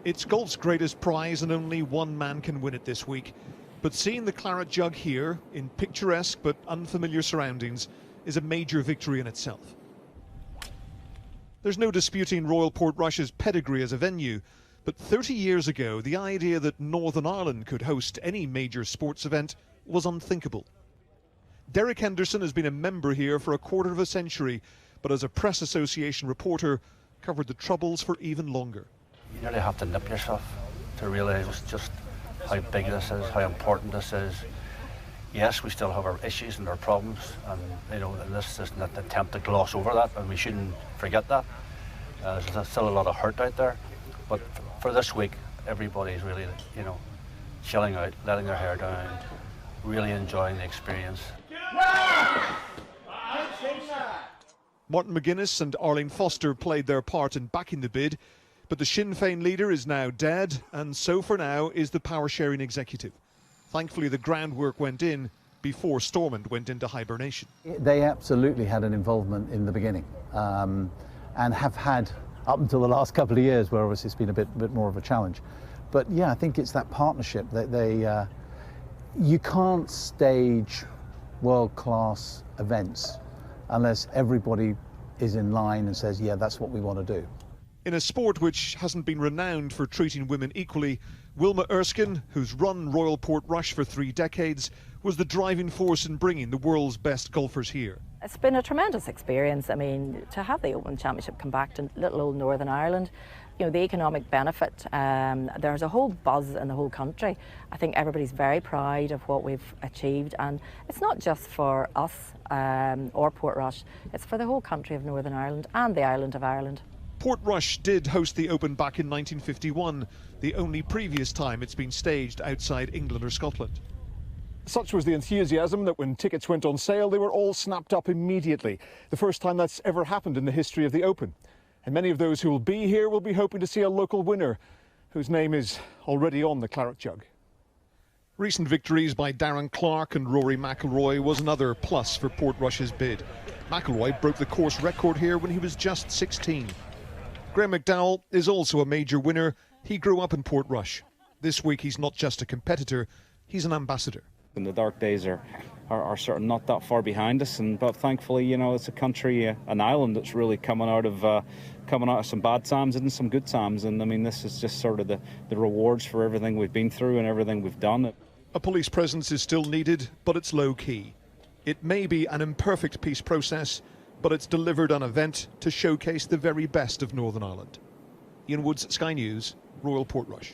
It's golf's greatest prize and only one man can win it this week. But seeing the claret jug here, in picturesque but unfamiliar surroundings, is a major victory in itself. There's no disputing Royal Portrush's pedigree as a venue, but 30 years ago, the idea that Northern Ireland could host any major sports event was unthinkable. Derek Henderson has been a member here for a quarter of a century, but as a press association reporter, covered the troubles for even longer. You really have to nip yourself to realise just how big this is, how important this is. Yes, we still have our issues and our problems, and this is an attempt to gloss over that, and we shouldn't forget that. There's still a lot of hurt out there, but for this week, everybody's really, chilling out, letting their hair down, really enjoying the experience. Martin McGuinness and Arlene Foster played their part in backing the bid, but the Sinn Féin leader is now dead, and so for now is the power-sharing executive. Thankfully, the groundwork went in before Stormont went into hibernation. They absolutely had an involvement in the beginning, and have had up until the last couple of years, where obviously it's been a bit more of a challenge. But yeah, I think it's that partnership that you can't stage world-class events unless everybody is in line and says, yeah, that's what we want to do. In a sport which hasn't been renowned for treating women equally, Wilma Erskine, who's run Royal Portrush for 3 decades, was the driving force in bringing the world's best golfers here. It's been a tremendous experience. I mean, to have the Open Championship come back to little old Northern Ireland, the economic benefit, there's a whole buzz in the whole country. I think everybody's very proud of what we've achieved, and it's not just for us or Portrush, it's for the whole country of Northern Ireland and the island of Ireland. Portrush did host the Open back in 1951, the only previous time it's been staged outside England or Scotland. Such was the enthusiasm that when tickets went on sale, they were all snapped up immediately. The first time that's ever happened in the history of the Open. And many of those who will be here will be hoping to see a local winner, whose name is already on the claret jug. Recent victories by Darren Clarke and Rory McIlroy was another plus for Portrush's bid. McIlroy broke the course record here when he was just 16. Graham McDowell is also a major winner. He grew up in Portrush. This week he's not just a competitor, he's an ambassador. And the dark days are sort of not that far behind us, but thankfully, it's a country, an island that's really coming out of some bad times and some good times. And I mean, this is just sort of the rewards for everything we've been through and everything we've done. A police presence is still needed, but it's low key. It may be an imperfect peace process, but it's delivered an event to showcase the very best of Northern Ireland. Ian Woods, Sky News, Royal Portrush.